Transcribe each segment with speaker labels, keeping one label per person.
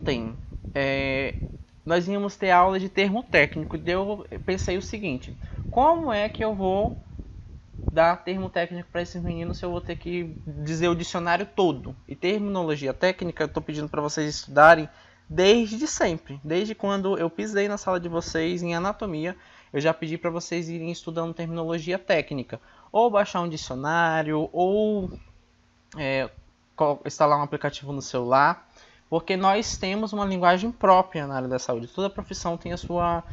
Speaker 1: ontem nós íamos ter aula de termo técnico, e eu pensei o seguinte: como é que eu vou dar termo técnico para esses meninos se eu vou ter que dizer o dicionário todo? E terminologia técnica eu estou pedindo para vocês estudarem desde sempre, desde quando eu pisei na sala de vocês em anatomia, eu já pedi para vocês irem estudando terminologia técnica, ou baixar um dicionário, ou instalar um aplicativo no celular, porque nós temos uma linguagem própria na área da saúde. Toda profissão tem a sua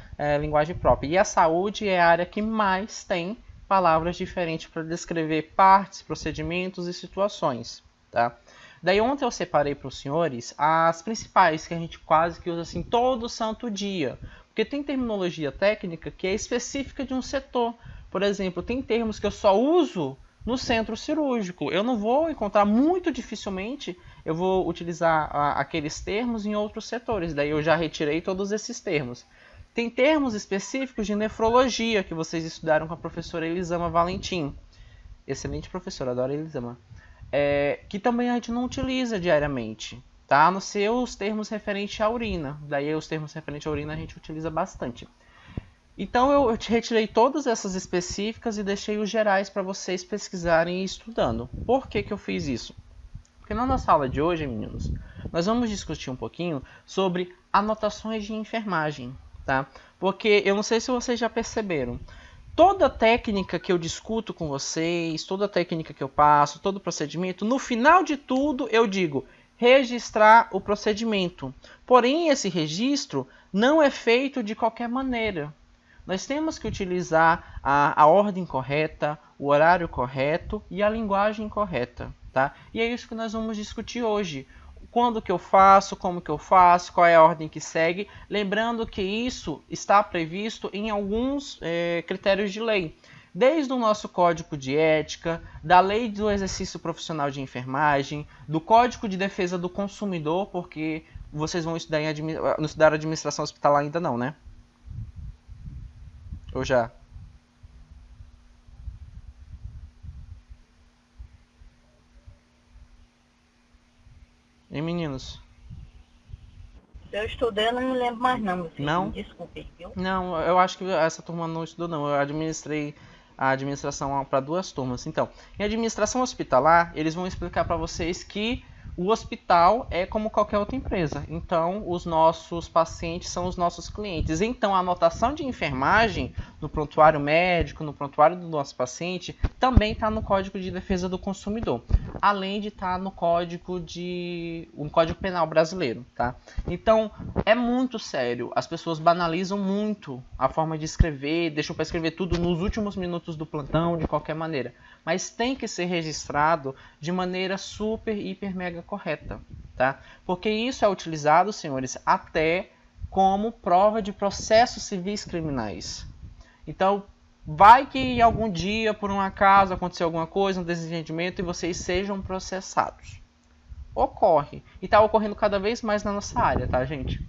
Speaker 1: linguagem própria. E a saúde é a área que mais tem palavras diferentes para descrever partes, procedimentos e situações. Tá? Daí ontem eu separei para os senhores as principais que a gente quase que usa assim todo santo dia. Porque tem terminologia técnica que é específica de um setor. Por exemplo, tem termos que eu só uso no centro cirúrgico. Eu não vou encontrar, muito dificilmente, eu vou utilizar aqueles termos em outros setores. Daí eu já retirei todos esses termos. Tem termos específicos de nefrologia que vocês estudaram com a professora Elisama Valentim. Excelente professora, adoro a Elisama. Que também a gente não utiliza diariamente. Tá? A não ser os termos referentes à urina. Daí os termos referentes à urina a gente utiliza bastante. Então eu retirei todas essas específicas e deixei os gerais para vocês pesquisarem e estudando. Por que eu fiz isso? Porque na nossa aula de hoje, meninos, nós vamos discutir um pouquinho sobre anotações de enfermagem. Tá? Porque eu não sei se vocês já perceberam, toda técnica que eu discuto com vocês, toda técnica que eu passo, todo procedimento, no final de tudo eu digo registrar o procedimento. Porém, esse registro não é feito de qualquer maneira. Nós temos que utilizar a ordem correta, o horário correto e a linguagem correta. Tá? E é isso que nós vamos discutir hoje. Quando que eu faço, como que eu faço, qual é a ordem que segue. Lembrando que isso está previsto em alguns critérios de lei. Desde o nosso Código de Ética, da Lei do Exercício Profissional de Enfermagem, do Código de Defesa do Consumidor, porque vocês vão estudar não estudaram administração hospitalar ainda não, né? Ou já? E meninos?
Speaker 2: Eu estudei, eu não me lembro mais não, meu filho.
Speaker 1: Não?
Speaker 2: Desculpe, viu?
Speaker 1: Não, eu acho que essa turma não estudou não. Eu administrei a administração para 2 turmas. Então, em administração hospitalar, eles vão explicar para vocês que o hospital é como qualquer outra empresa. Então, os nossos pacientes são os nossos clientes. Então, a anotação de enfermagem no prontuário médico, no prontuário do nosso paciente, também está no Código de Defesa do Consumidor. Além de estar no Código Penal brasileiro. Tá? Então, é muito sério. As pessoas banalizam muito a forma de escrever, deixam para escrever tudo nos últimos minutos do plantão, de qualquer maneira. Mas tem que ser registrado de maneira super, hiper, mega correta. Tá? Porque isso é utilizado, senhores, até como prova de processos civis criminais. Então, vai que algum dia, por um acaso, aconteceu alguma coisa, um desentendimento, e vocês sejam processados. Ocorre. E está ocorrendo cada vez mais na nossa área, tá, gente?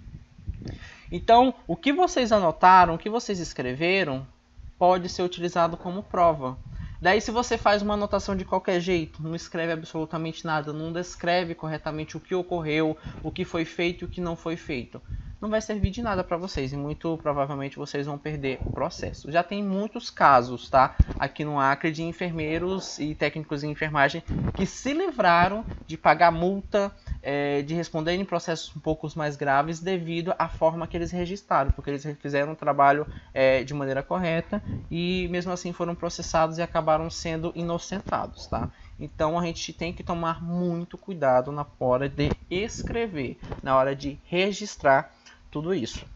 Speaker 1: Então, o que vocês anotaram, o que vocês escreveram, pode ser utilizado como prova. Daí, se você faz uma anotação de qualquer jeito, não escreve absolutamente nada, não descreve corretamente o que ocorreu, o que foi feito e o que não foi feito, não vai servir de nada para vocês e muito provavelmente vocês vão perder o processo. Já tem muitos casos, tá, aqui no Acre, de enfermeiros e técnicos em enfermagem que se livraram de pagar multa, de responder em processos um pouco mais graves devido à forma que eles registraram, porque eles fizeram o trabalho de maneira correta e mesmo assim foram processados e acabaram sendo inocentados, tá? Então a gente tem que tomar muito cuidado na hora de escrever, na hora de registrar tudo isso.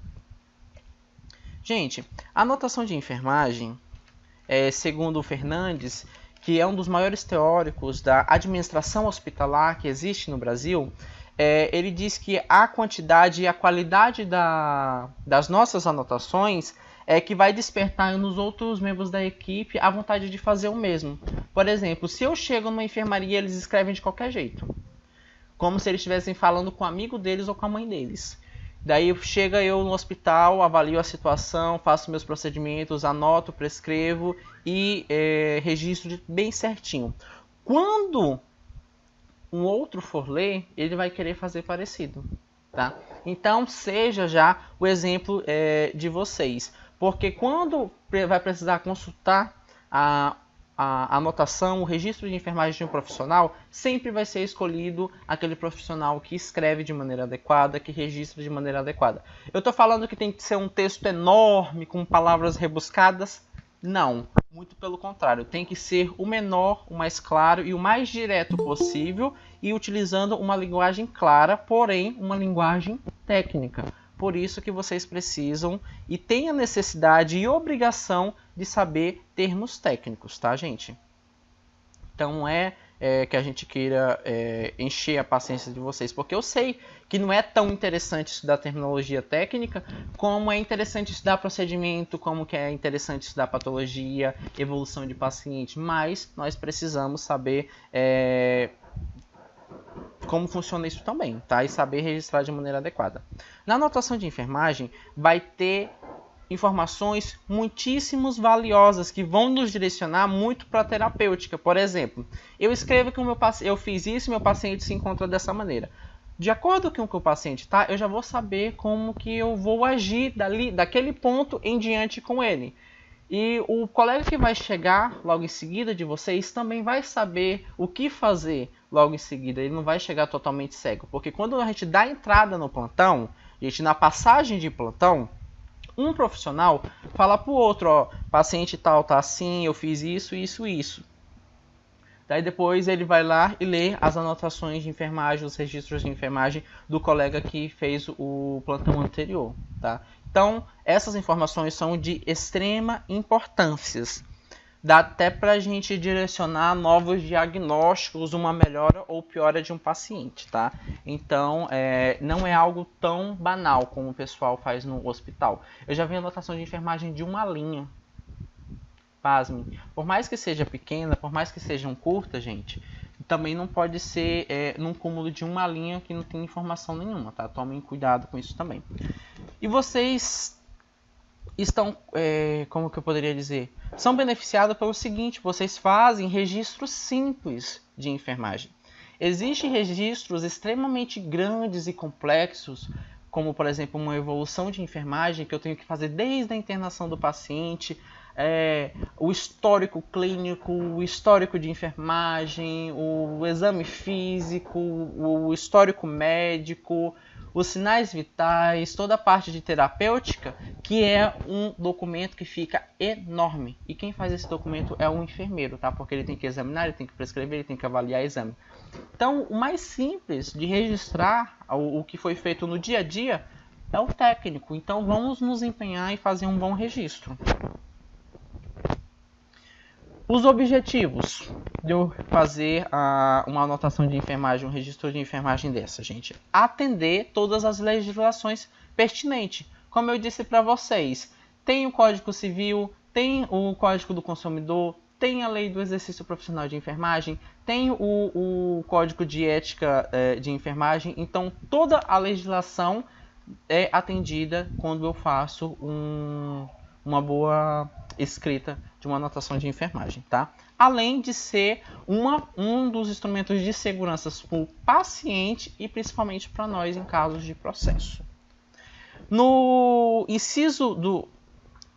Speaker 1: Gente, a anotação de enfermagem, segundo o Fernandes, que é um dos maiores teóricos da administração hospitalar que existe no Brasil, ele diz que a quantidade e a qualidade das nossas anotações é que vai despertar nos outros membros da equipe a vontade de fazer o mesmo. Por exemplo, se eu chego numa enfermaria, eles escrevem de qualquer jeito, como se eles estivessem falando com um amigo deles ou com a mãe deles. Daí chega eu no hospital, avalio a situação, faço meus procedimentos, anoto, prescrevo e registro bem certinho. Quando um outro for ler, ele vai querer fazer parecido. tá? Então, seja já o exemplo de vocês. Porque quando vai precisar consultar a anotação, o registro de enfermagem de um profissional, sempre vai ser escolhido aquele profissional que escreve de maneira adequada, que registra de maneira adequada. Eu estou falando que tem que ser um texto enorme, com palavras rebuscadas? Não, muito pelo contrário. Tem que ser o menor, o mais claro e o mais direto possível e utilizando uma linguagem clara, porém uma linguagem técnica. Por isso que vocês precisam e têm a necessidade e obrigação de saber termos técnicos, tá, gente? Então não é que a gente queira encher a paciência de vocês, porque eu sei que não é tão interessante estudar terminologia técnica como é interessante estudar procedimento, como que é interessante estudar patologia, evolução de paciente, mas nós precisamos saber como funciona isso também, tá? E saber registrar de maneira adequada. Na anotação de enfermagem, vai ter informações muitíssimos valiosas que vão nos direcionar muito para a terapêutica. Por exemplo, eu escrevo que eu fiz isso e meu paciente se encontra dessa maneira. De acordo com o que o paciente está, eu já vou saber como que eu vou agir daquele ponto em diante com ele. E o colega que vai chegar logo em seguida de vocês também vai saber o que fazer logo em seguida. Ele não vai chegar totalmente cego. Porque quando a gente dá entrada no plantão, na passagem de plantão, um profissional fala para o outro, ó, paciente tal tá assim, eu fiz isso, isso, isso. Daí depois ele vai lá e lê as anotações de enfermagem, os registros de enfermagem do colega que fez o plantão anterior, tá? Então, essas informações são de extrema importância. Dá até para a gente direcionar novos diagnósticos, uma melhora ou piora de um paciente, tá? Então, não é algo tão banal como o pessoal faz no hospital. Eu já vi anotação de enfermagem de uma linha. Pasmem. Por mais que seja pequena, por mais que sejam curtas, gente, também não pode ser num cúmulo de uma linha que não tem informação nenhuma, tá? Tomem cuidado com isso também. E vocês estão, como que eu poderia dizer? São beneficiados pelo seguinte, vocês fazem registros simples de enfermagem. Existem registros extremamente grandes e complexos, como por exemplo uma evolução de enfermagem que eu tenho que fazer desde a internação do paciente, o histórico clínico, o histórico de enfermagem, o exame físico, o histórico médico, os sinais vitais, toda a parte de terapêutica, que é um documento que fica enorme. E quem faz esse documento é o enfermeiro, tá? Porque ele tem que examinar, ele tem que prescrever, ele tem que avaliar exame. Então, o mais simples de registrar o que foi feito no dia a dia é o técnico. Então, vamos nos empenhar em fazer um bom registro. Os objetivos de eu fazer uma anotação de enfermagem, um registro de enfermagem dessa, gente. Atender todas as legislações pertinentes. Como eu disse para vocês, tem o Código Civil, tem o Código do Consumidor, tem a Lei do Exercício Profissional de Enfermagem, tem o Código de Ética de Enfermagem. Então, toda a legislação é atendida quando eu faço uma boa escrita de uma anotação de enfermagem, tá? Além de ser um dos instrumentos de segurança para o paciente e principalmente para nós em casos de processo. No inciso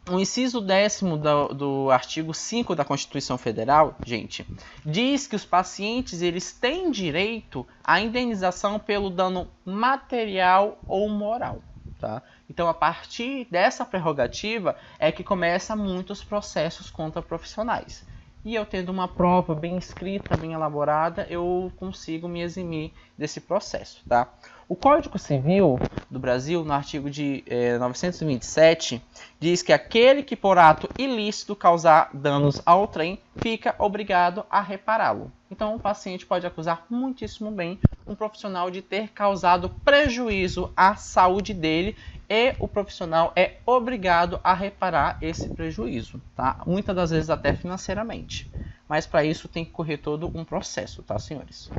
Speaker 1: 10º do artigo 5 da Constituição Federal, gente, diz que os pacientes eles têm direito à indenização pelo dano material ou moral. Tá? Então, a partir dessa prerrogativa é que começam muitos processos contra profissionais. E eu tendo uma prova bem escrita, bem elaborada, eu consigo me eximir desse processo. Tá? O Código Civil do Brasil, no artigo de 927, diz que aquele que por ato ilícito causar danos ao trem fica obrigado a repará-lo. Então, o paciente pode acusar muitíssimo bem um profissional de ter causado prejuízo à saúde dele e o profissional é obrigado a reparar esse prejuízo, tá? Muitas das vezes até financeiramente. Mas para isso tem que correr todo um processo, tá, senhores?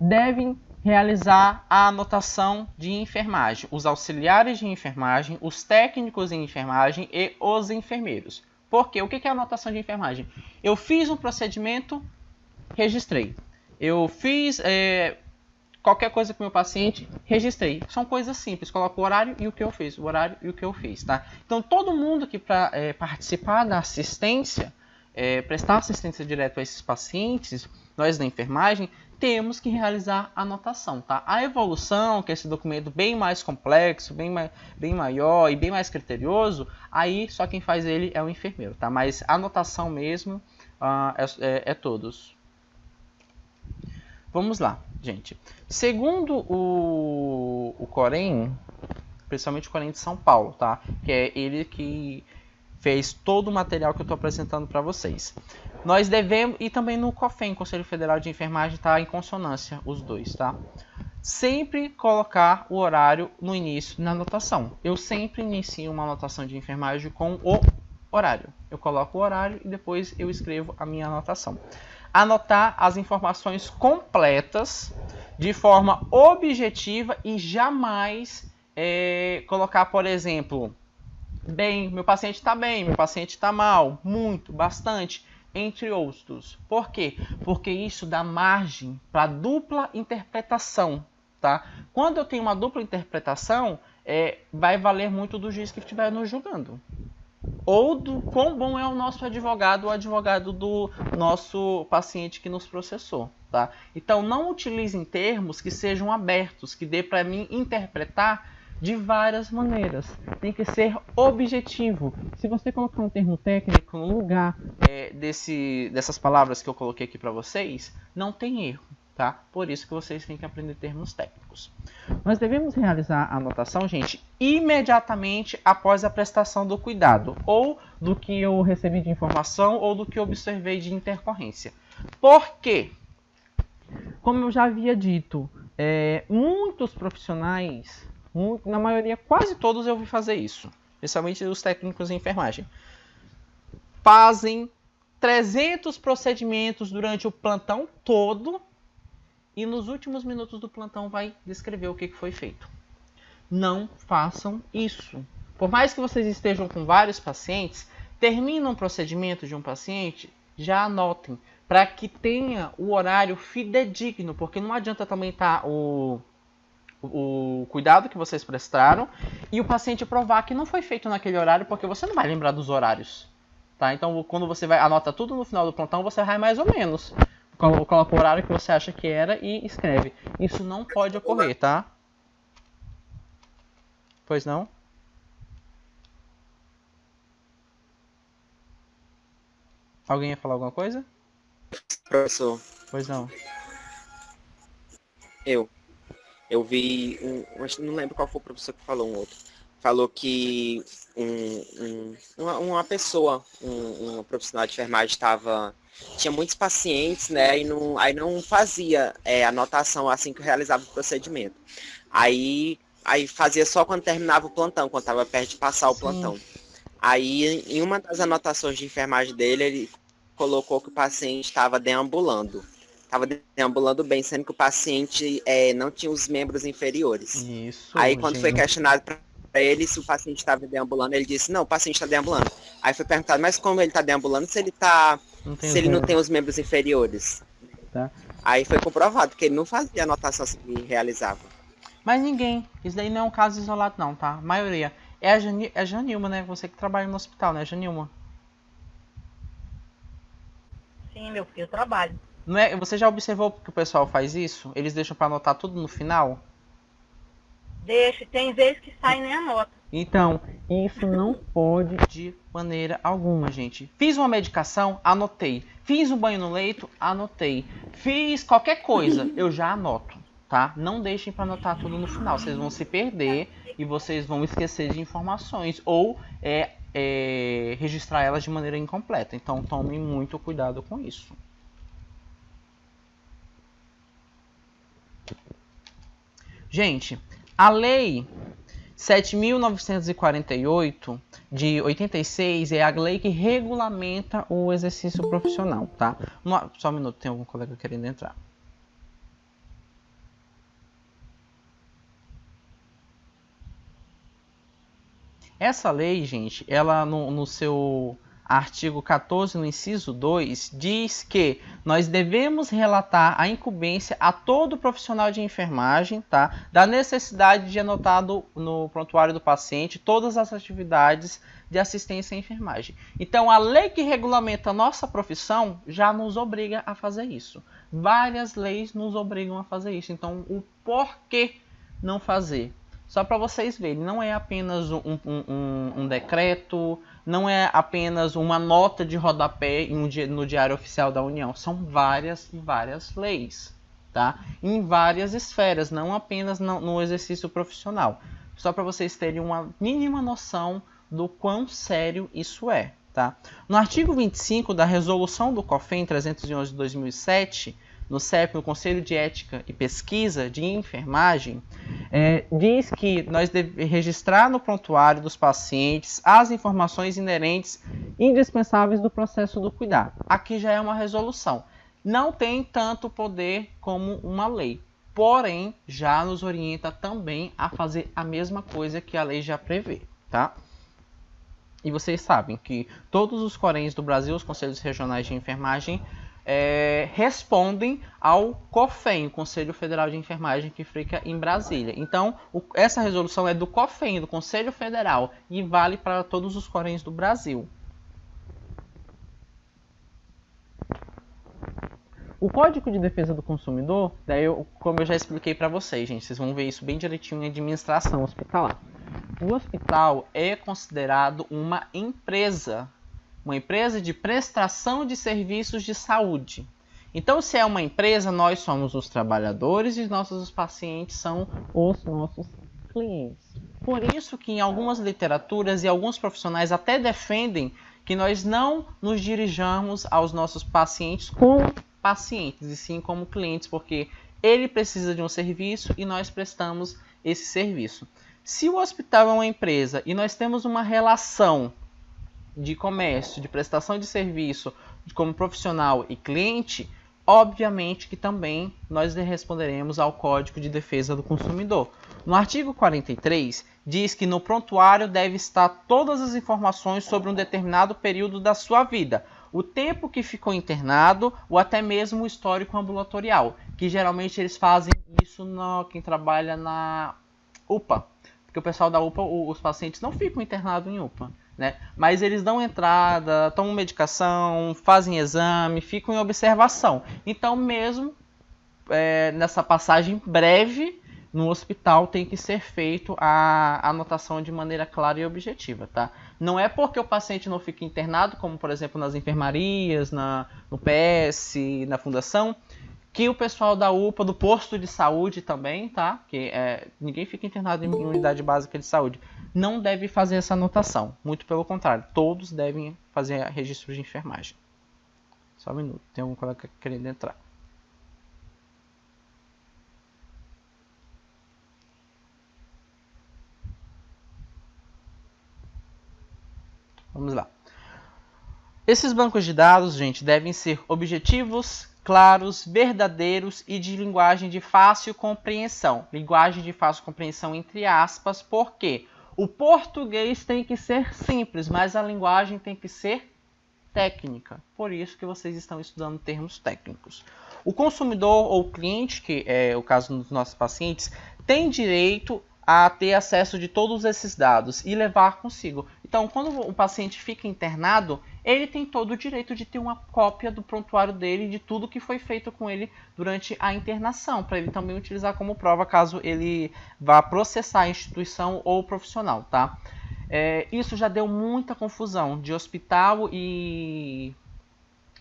Speaker 1: Devem realizar a anotação de enfermagem, os auxiliares de enfermagem, os técnicos em enfermagem e os enfermeiros. Por quê? O que é a anotação de enfermagem? Eu fiz um procedimento, registrei. Eu fiz qualquer coisa com o meu paciente, registrei. São coisas simples, coloco o horário e o que eu fiz, o horário e o que eu fiz, tá? Então, todo mundo que para participar da assistência, prestar assistência direta a esses pacientes, nós da enfermagem, temos que realizar a anotação, tá? A evolução, que é esse documento bem mais complexo, bem maior e bem mais criterioso, aí só quem faz ele é o enfermeiro, tá? Mas a anotação mesmo é todos. Vamos lá, gente. Segundo o Corém, principalmente o Corém de São Paulo, tá? Que é ele que fez todo o material que eu estou apresentando para vocês. Nós devemos, e também no COFEN, Conselho Federal de Enfermagem, está em consonância os dois, tá? Sempre colocar o horário no início na anotação. Eu sempre inicio uma anotação de enfermagem com o horário. Eu coloco o horário e depois eu escrevo a minha anotação. Anotar as informações completas de forma objetiva e jamais colocar, por exemplo, bem, meu paciente está bem, meu paciente está mal, muito, bastante, entre outros. Por quê? Porque isso dá margem para dupla interpretação, tá? Quando eu tenho uma dupla interpretação, vai valer muito do juiz que estiver nos julgando. Ou do quão bom é o nosso advogado, o advogado do nosso paciente que nos processou, tá? Então, não utilizem termos que sejam abertos, que dê para mim interpretar de várias maneiras. Tem que ser objetivo. Se você colocar um termo técnico no lugar dessas palavras que eu coloquei aqui para vocês, não tem erro, tá? Por isso que vocês têm que aprender termos técnicos. Nós devemos realizar a anotação, gente, imediatamente após a prestação do cuidado, ou do que eu recebi de informação, ou do que eu observei de intercorrência. Por quê? Como eu já havia dito, muitos profissionais, na maioria, quase todos eu vi fazer isso, especialmente os técnicos em enfermagem, fazem 300 procedimentos durante o plantão todo e nos últimos minutos do plantão vai descrever o que foi feito. Não façam isso. Por mais que vocês estejam com vários pacientes, termina um procedimento de um paciente, já anotem, para que tenha o horário fidedigno, porque não adianta também estar o cuidado que vocês prestaram e o paciente provar que não foi feito naquele horário, porque você não vai lembrar dos horários. Tá? Então, quando você anota tudo no final do plantão, você vai mais ou menos. Coloca o horário que você acha que era e escreve. Isso não pode ocorrer, tá? Pois não? Alguém ia falar alguma coisa?
Speaker 3: Professor,
Speaker 1: Pois não.
Speaker 3: eu vi, não lembro qual foi o professor que falou, um outro. Falou que uma pessoa, uma profissional de enfermagem tinha muitos pacientes, né, aí não fazia anotação assim que realizava o procedimento. Aí fazia só quando terminava o plantão, quando estava perto de passar o plantão. Aí, em uma das anotações de enfermagem dele, ele colocou que o paciente estava deambulando. Estava deambulando bem, sendo que o paciente não tinha os membros inferiores.
Speaker 1: Isso,
Speaker 3: Aí, quando foi
Speaker 1: gente.
Speaker 3: questionado para ele se o paciente estava deambulando, ele disse, não, o paciente está deambulando. Aí foi perguntado, mas como ele está deambulando se ele não tem os membros inferiores?
Speaker 1: Tá?
Speaker 3: Aí foi comprovado que ele não fazia anotação assim que realizava.
Speaker 1: Mas ninguém. Isso daí não é um caso isolado, não, tá? A maioria. É a Janilma, né? Você que trabalha no hospital, né, Janilma?
Speaker 2: Sim, meu filho, eu trabalho.
Speaker 1: Não é, você já observou que o pessoal faz isso? Eles deixam para anotar tudo no final?
Speaker 2: Deixa, tem vezes que sai nem a nota.
Speaker 1: Então, isso não pode de maneira alguma, gente. Fiz uma medicação, anotei. Fiz um banho no leito, anotei. Fiz qualquer coisa, eu já anoto, tá? Não deixem para anotar tudo no final. Vocês vão se perder e vocês vão esquecer de informações ou registrar elas de maneira incompleta. Então, tomem muito cuidado com isso. Gente, a lei 7.948 de 86 é a lei que regulamenta o exercício profissional, tá? Só um minuto, tem algum colega querendo entrar. Essa lei, gente, ela no seu artigo 14, no inciso 2, diz que nós devemos relatar a incumbência a todo profissional de enfermagem, tá? Da necessidade de anotar no prontuário do paciente todas as atividades de assistência à enfermagem. Então, a lei que regulamenta a nossa profissão já nos obriga a fazer isso. Várias leis nos obrigam a fazer isso. Então, o porquê não fazer? Só para vocês verem, não é apenas um decreto, não é apenas uma nota de rodapé no Diário Oficial da União. São várias e várias leis, tá? Em várias esferas, não apenas no exercício profissional. Só para vocês terem uma mínima noção do quão sério isso é, tá? No artigo 25 da Resolução do COFEN 311 de 2007, no CEP, no Conselho de Ética e Pesquisa de Enfermagem, diz que nós devemos registrar no prontuário dos pacientes as informações inerentes indispensáveis do processo do cuidado. Aqui já é uma resolução. Não tem tanto poder como uma lei, porém já nos orienta também a fazer a mesma coisa que a lei já prevê, tá? E vocês sabem que todos os CORENs do Brasil, os Conselhos Regionais de Enfermagem, respondem ao COFEN, o Conselho Federal de Enfermagem, que fica em Brasília. Então, essa resolução é do COFEN, do Conselho Federal, e vale para todos os CORENs do Brasil. O Código de Defesa do Consumidor, como eu já expliquei para vocês, gente, vocês vão ver isso bem direitinho em administração hospitalar. O hospital é considerado uma empresa de prestação de serviços de saúde. Então, se é uma empresa, nós somos os trabalhadores e os pacientes são os nossos clientes. Por isso que em algumas literaturas e alguns profissionais até defendem que nós não nos dirijamos aos nossos pacientes como pacientes, e sim como clientes, porque ele precisa de um serviço e nós prestamos esse serviço. Se o hospital é uma empresa e nós temos uma relação de comércio, de prestação de serviço como profissional e cliente, obviamente que também nós responderemos ao Código de Defesa do Consumidor. No artigo 43, diz que no prontuário deve estar todas as informações sobre um determinado período da sua vida, o tempo que ficou internado ou até mesmo o histórico ambulatorial, que geralmente eles fazem isso quem trabalha na UPA, porque o pessoal da UPA, os pacientes não ficam internados em UPA, né? Mas eles dão entrada, tomam medicação, fazem exame, ficam em observação. Então, mesmo nessa passagem breve no hospital, tem que ser feito a anotação de maneira clara e objetiva, tá? Não é porque o paciente não fica internado, como por exemplo nas enfermarias, no PS, na fundação, que o pessoal da UPA, do posto de saúde também, tá? Que ninguém fica internado em unidade básica de saúde. Não deve fazer essa anotação. Muito pelo contrário, todos devem fazer registro de enfermagem. Só um minuto, tem algum colega querendo entrar. Vamos lá. Esses bancos de dados, gente, devem ser objetivos, claros, verdadeiros e de linguagem de fácil compreensão. Linguagem de fácil compreensão entre aspas, porque o português tem que ser simples, mas a linguagem tem que ser técnica. Por isso que vocês estão estudando termos técnicos. O consumidor ou cliente, que é o caso dos nossos pacientes, tem direito a ter acesso de todos esses dados e levar consigo. Então, quando o paciente fica internado, ele tem todo o direito de ter uma cópia do prontuário dele, de tudo que foi feito com ele durante a internação, para ele também utilizar como prova caso ele vá processar a instituição ou o profissional, tá? Isso já deu muita confusão de hospital e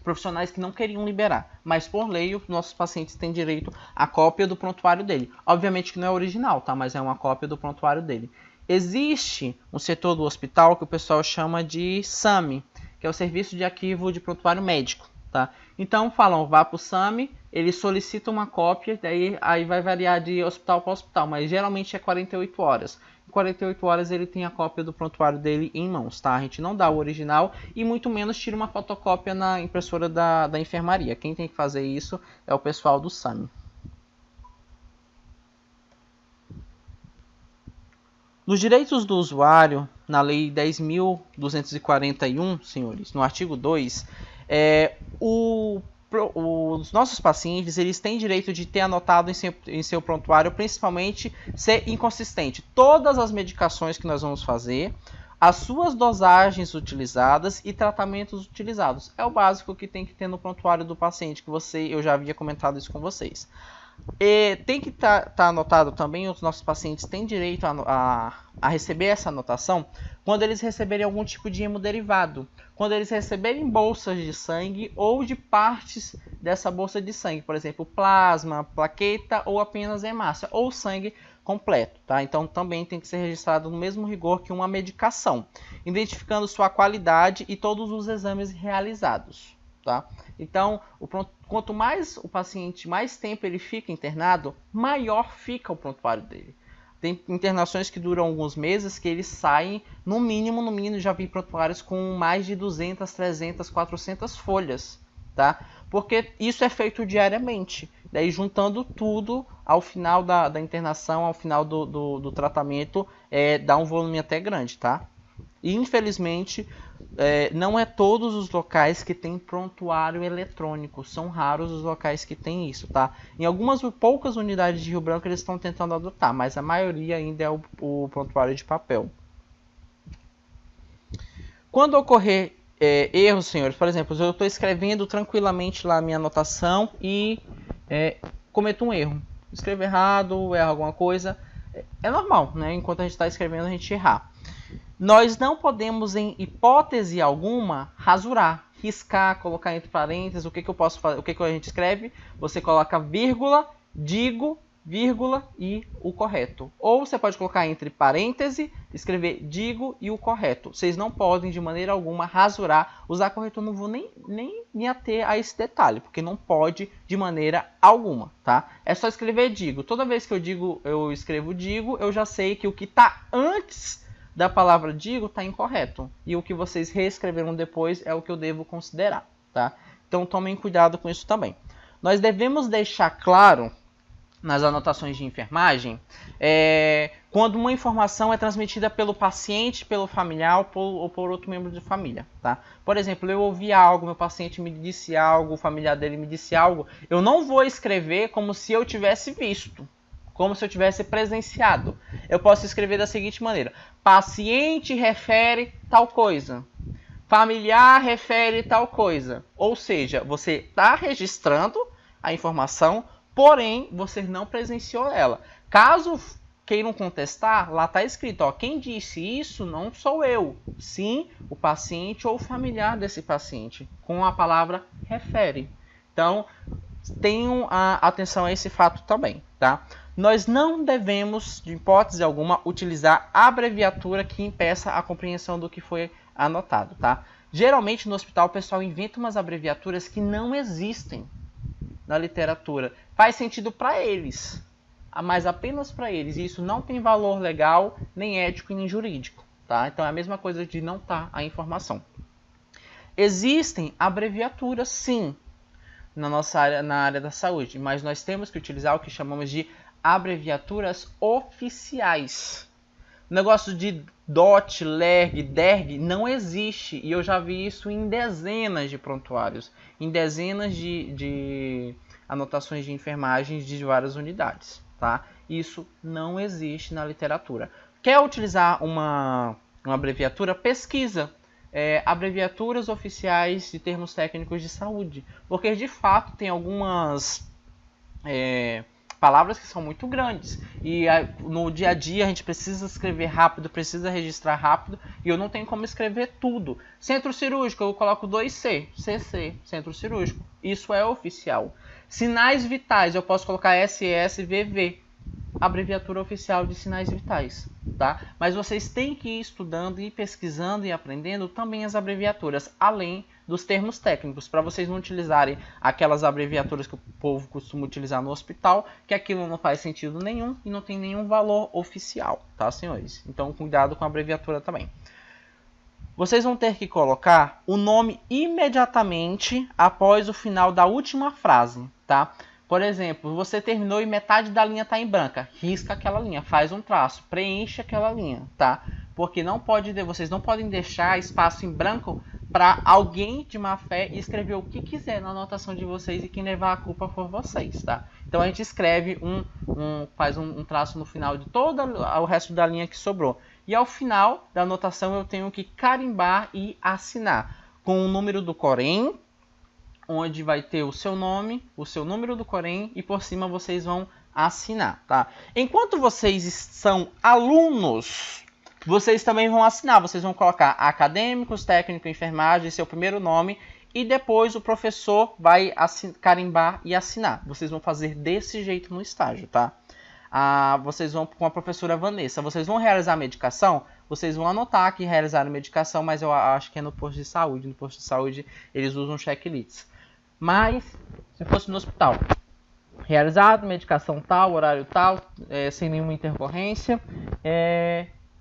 Speaker 1: profissionais que não queriam liberar, mas por lei os nossos pacientes têm direito à cópia do prontuário dele. Obviamente que não é original, tá? Mas é uma cópia do prontuário dele. Existe um setor do hospital que o pessoal chama de SAMI, que é o Serviço de Arquivo de Prontuário Médico, tá? Então falam, vá para o SAMI, ele solicita uma cópia, aí vai variar de hospital para hospital, mas geralmente é 48 horas. Em 48 horas ele tem a cópia do prontuário dele em mãos, tá? A gente não dá o original e muito menos tira uma fotocópia na impressora da enfermaria. Quem tem que fazer isso é o pessoal do SAMI. Nos direitos do usuário, na Lei 10.241, senhores, no artigo 2, os nossos pacientes eles têm direito de ter anotado em seu prontuário, principalmente, ser inconsistente. Todas as medicações que nós vamos fazer, as suas dosagens utilizadas e tratamentos utilizados. É o básico que tem que ter no prontuário do paciente, que eu já havia comentado isso com vocês. E tem que estar anotado também, os nossos pacientes têm direito a receber essa anotação quando eles receberem algum tipo de hemoderivado, quando eles receberem bolsas de sangue ou de partes dessa bolsa de sangue, por exemplo, plasma, plaqueta ou apenas hemácia, ou sangue completo, tá? Então também tem que ser registrado no mesmo rigor que uma medicação, identificando sua qualidade e todos os exames realizados, tá? Então, quanto mais o paciente, mais tempo ele fica internado, maior fica o prontuário dele. Tem internações que duram alguns meses que eles saem, no mínimo, já vi prontuários com mais de 200, 300, 400 folhas, tá? Porque isso é feito diariamente. Daí, juntando tudo, ao final da internação, ao final do tratamento, dá um volume até grande, tá? E, infelizmente, não é todos os locais que tem prontuário eletrônico. São raros os locais que tem isso, tá? Em algumas poucas unidades de Rio Branco eles estão tentando adotar, mas a maioria ainda é o prontuário de papel. Quando ocorrer erros, senhores, por exemplo, eu estou escrevendo tranquilamente lá a minha anotação e cometo um erro. Escrevo errado, erro alguma coisa. É normal, né? Enquanto a gente está escrevendo, a gente errar. Nós não podemos, em hipótese alguma, rasurar, riscar, colocar entre parênteses. O que eu posso fazer? O que a gente escreve? Você coloca vírgula, digo, vírgula e o correto. Ou você pode colocar entre parênteses, escrever digo e o correto. Vocês não podem, de maneira alguma, rasurar. Usar corretor, não vou nem me ater a esse detalhe, porque não pode de maneira alguma, tá? É só escrever digo. Toda vez que eu escrevo digo, eu já sei que o que está antes da palavra digo está incorreto. E o que vocês reescreveram depois é o que eu devo considerar, tá? Então tomem cuidado com isso também. Nós devemos deixar claro nas anotações de enfermagem quando uma informação é transmitida pelo paciente, pelo familiar ou por outro membro de família, tá? Por exemplo, eu ouvi algo, meu paciente me disse algo, o familiar dele me disse algo, eu não vou escrever como se eu tivesse visto, como se eu tivesse presenciado. Eu posso escrever da seguinte maneira: paciente refere tal coisa, familiar refere tal coisa. Ou seja, você está registrando a informação, porém você não presenciou ela. Caso queiram contestar, lá está escrito, ó, quem disse isso não sou eu, sim o paciente ou o familiar desse paciente, com a palavra refere. Então, tenham atenção a esse fato também, tá? Nós não devemos, de hipótese alguma, utilizar abreviatura que impeça a compreensão do que foi anotado, tá? Geralmente no hospital o pessoal inventa umas abreviaturas que não existem na literatura. Faz sentido para eles, mas apenas para eles. E isso não tem valor legal, nem ético e nem jurídico, tá? Então é a mesma coisa de não estar a informação. Existem abreviaturas, sim, na área da saúde, mas nós temos que utilizar o que chamamos de abreviaturas oficiais. O negócio de DOT, LERG, DERG não existe, e eu já vi isso em dezenas de prontuários, em dezenas de anotações de enfermagem de várias unidades, tá? Isso não existe na literatura. Quer utilizar uma abreviatura? Pesquisa. Abreviaturas oficiais de termos técnicos de saúde, porque de fato tem algumas palavras que são muito grandes e no dia a dia a gente precisa escrever rápido, precisa registrar rápido e eu não tenho como escrever tudo. Centro cirúrgico, eu coloco 2C, CC, centro cirúrgico, isso é oficial. Sinais vitais, eu posso colocar SSVV, abreviatura oficial de sinais vitais, tá? Mas vocês têm que ir estudando e pesquisando e aprendendo também as abreviaturas, além dos termos técnicos, para vocês não utilizarem aquelas abreviaturas que o povo costuma utilizar no hospital, que aquilo não faz sentido nenhum e não tem nenhum valor oficial, tá, senhores? Então, cuidado com a abreviatura também. Vocês vão ter que colocar o nome imediatamente após o final da última frase, tá? Por exemplo, você terminou e metade da linha está em branca. Risca aquela linha, faz um traço, preenche aquela linha, tá? Porque vocês não podem deixar espaço em branco para alguém de má fé escrever o que quiser na anotação de vocês e quem levar a culpa for vocês, tá? Então a gente escreve faz um traço no final de todo o resto da linha que sobrou. E ao final da anotação eu tenho que carimbar e assinar com o número do Corém, onde vai ter o seu nome, o seu número do Corém e por cima vocês vão assinar, tá? Enquanto vocês são alunos, vocês também vão assinar. Vocês vão colocar acadêmicos, técnico, enfermagem, seu primeiro nome e depois o professor vai carimbar e assinar. Vocês vão fazer desse jeito no estágio, tá? Vocês vão com a professora Vanessa. Vocês vão realizar a medicação? Vocês vão anotar que realizaram a medicação, mas eu acho que é no posto de saúde. No posto de saúde eles usam checklists. Mas, se fosse no hospital, realizado, medicação tal, horário tal, sem nenhuma intercorrência,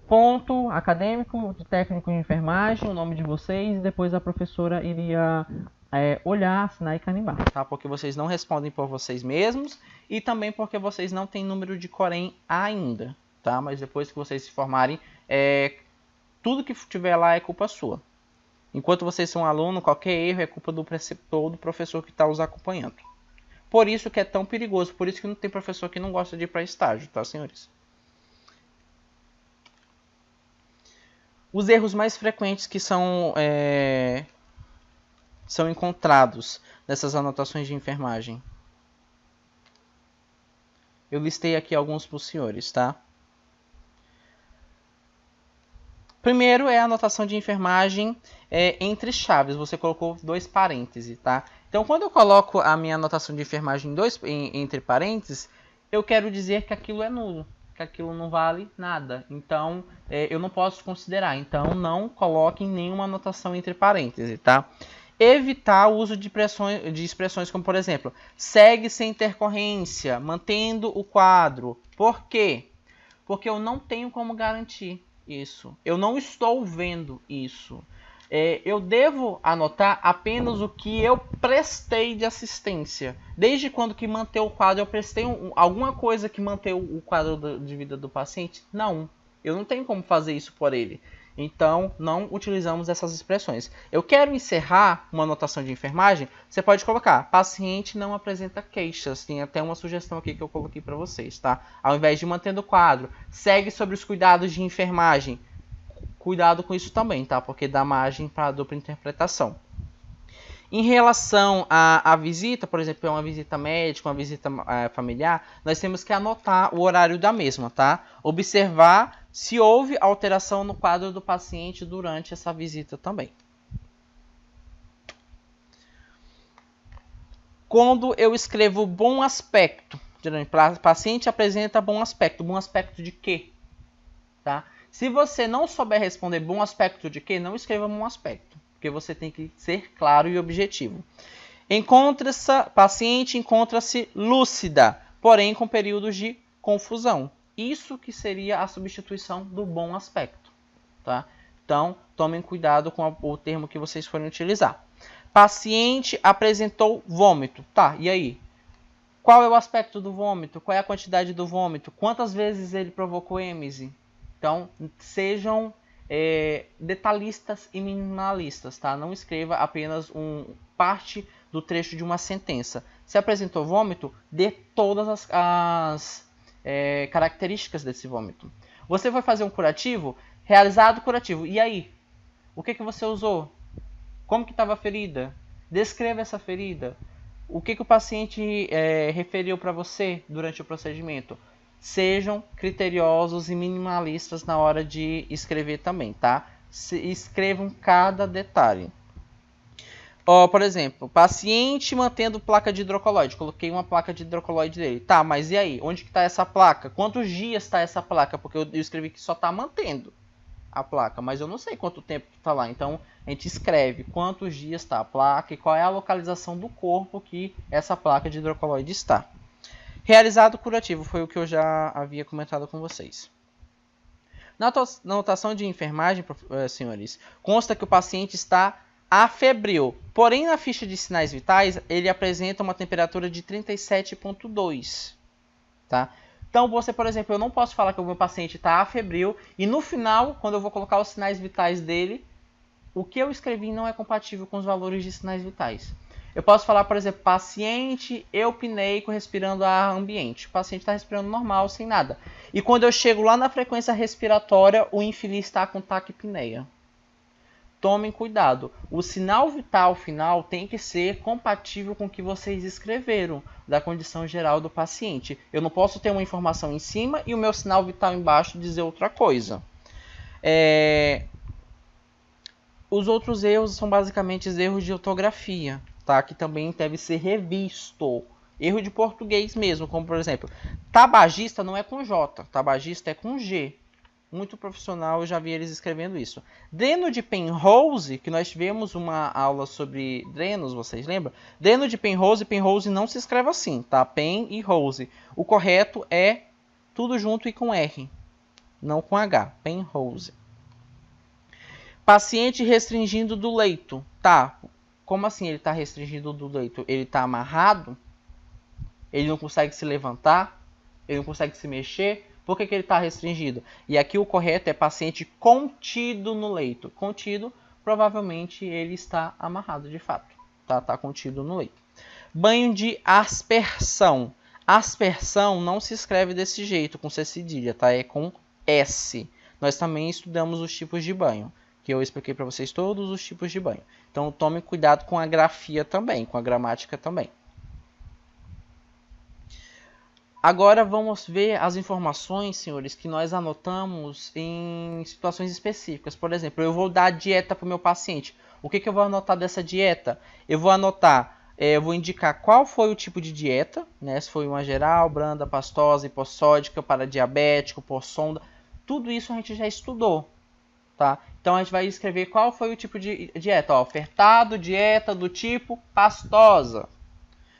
Speaker 1: ponto acadêmico, técnico em enfermagem, o nome de vocês, e depois a professora iria olhar, assinar e carimbar, tá? Porque vocês não respondem por vocês mesmos e também porque vocês não têm número de Corém ainda, tá? Mas depois que vocês se formarem, tudo que tiver lá é culpa sua. Enquanto vocês são aluno, qualquer erro é culpa do preceptor ou do professor que está os acompanhando. Por isso que é tão perigoso, por isso que não tem professor que não gosta de ir para estágio, tá, senhores? Os erros mais frequentes que são encontrados nessas anotações de enfermagem. Eu listei aqui alguns para os senhores, tá? Primeiro é a anotação de enfermagem entre chaves. Você colocou 2 parênteses, tá? Então, quando eu coloco a minha anotação de enfermagem entre parênteses, eu quero dizer que aquilo é nulo, que aquilo não vale nada. Então, eu não posso considerar. Então, não coloquem nenhuma anotação entre parênteses, tá? Evitar o uso de expressões como, por exemplo, segue sem intercorrência, mantendo o quadro. Por quê? Porque eu não tenho como garantir isso. Eu não estou vendo isso. Eu devo anotar apenas o que eu prestei de assistência. Desde quando que manter o quadro, eu prestei alguma coisa que manteve o quadro de vida do paciente? Não. Eu não tenho como fazer isso por ele. Então, não utilizamos essas expressões. Eu quero encerrar uma anotação de enfermagem. Você pode colocar, paciente não apresenta queixas. Tem até uma sugestão aqui que eu coloquei para vocês, tá? Ao invés de mantendo o quadro, segue sobre os cuidados de enfermagem. Cuidado com isso também, tá? Porque dá margem para dupla interpretação. Em relação à visita, por exemplo, uma visita médica, uma visita familiar, nós temos que anotar o horário da mesma, tá? Observar se houve alteração no quadro do paciente durante essa visita também. Quando eu escrevo bom aspecto, paciente apresenta bom aspecto de quê? Tá? Se você não souber responder bom aspecto de quê, não escreva bom aspecto, porque você tem que ser claro e objetivo. Paciente encontra-se lúcida, porém com períodos de confusão. Isso que seria a substituição do bom aspecto, tá? Então, tomem cuidado com o termo que vocês forem utilizar. Paciente apresentou vômito. Tá, e aí? Qual é o aspecto do vômito? Qual é a quantidade do vômito? Quantas vezes ele provocou êmese? Então, sejam detalhistas e minimalistas, tá? Não escreva apenas parte do trecho de uma sentença. Se apresentou vômito, dê todas as características desse vômito. Você vai fazer um curativo? Realizado o curativo. E aí? O que você usou? Como que estava a ferida? Descreva essa ferida. O que o paciente referiu para você durante o procedimento? Sejam criteriosos e minimalistas na hora de escrever também, tá? Escrevam cada detalhe. Por exemplo, paciente mantendo placa de hidrocoloide. Coloquei uma placa de hidrocoloide dele. Tá, mas e aí? Onde que está essa placa? Quantos dias está essa placa? Porque eu escrevi que só está mantendo a placa, mas eu não sei quanto tempo está lá. Então, a gente escreve quantos dias está a placa e qual é a localização do corpo que essa placa de hidrocoloide está. Realizado o curativo, foi o que eu já havia comentado com vocês. Na anotação de enfermagem, senhores, consta que o paciente está afebril. Porém, na ficha de sinais vitais, ele apresenta uma temperatura de 37,2, tá? Então, você, por exemplo, eu não posso falar que o meu paciente está afebril e no final, quando eu vou colocar os sinais vitais dele, o que eu escrevi não é compatível com os valores de sinais vitais. Eu posso falar, por exemplo, paciente eupneico respirando ar ambiente. O paciente está respirando normal, sem nada. E quando eu chego lá na frequência respiratória, o infeliz está com taquipneia. Tomem cuidado. O sinal vital final tem que ser compatível com o que vocês escreveram da condição geral do paciente. Eu não posso ter uma informação em cima e o meu sinal vital embaixo dizer outra coisa. Os outros erros são basicamente erros de ortografia, tá? Que também deve ser revisto. Erro de português mesmo, como por exemplo, tabagista não é com J, tabagista é com G. Muito profissional, eu já vi eles escrevendo isso. Dreno de Penrose, que nós tivemos uma aula sobre drenos, vocês lembram? Dreno de Penrose, Penrose não se escreve assim, tá? Pen e Rose. O correto é tudo junto e com R, não com H. Penrose. Paciente restringindo do leito. Tá, como assim ele está restringindo do leito? Ele está amarrado? Ele não consegue se levantar? Ele não consegue se mexer? Por que ele está restringido? E aqui o correto é paciente contido no leito. Contido, provavelmente ele está amarrado de fato. Tá contido no leito. Banho de aspersão. Aspersão não se escreve desse jeito, com C cedilha, tá? É com S. Nós também estudamos os tipos de banho, que eu expliquei para vocês todos os tipos de banho. Então tome cuidado com a grafia também, com a gramática também. Agora vamos ver as informações, senhores, que nós anotamos em situações específicas. Por exemplo, eu vou dar dieta para o meu paciente. O que eu vou anotar dessa dieta? Eu vou anotar, eu vou indicar qual foi o tipo de dieta, né? Se foi uma geral, branda, pastosa, hipossódica, para diabético, por sonda. Tudo isso a gente já estudou, tá? Então a gente vai escrever qual foi o tipo de dieta. Ó, ofertado, dieta do tipo pastosa,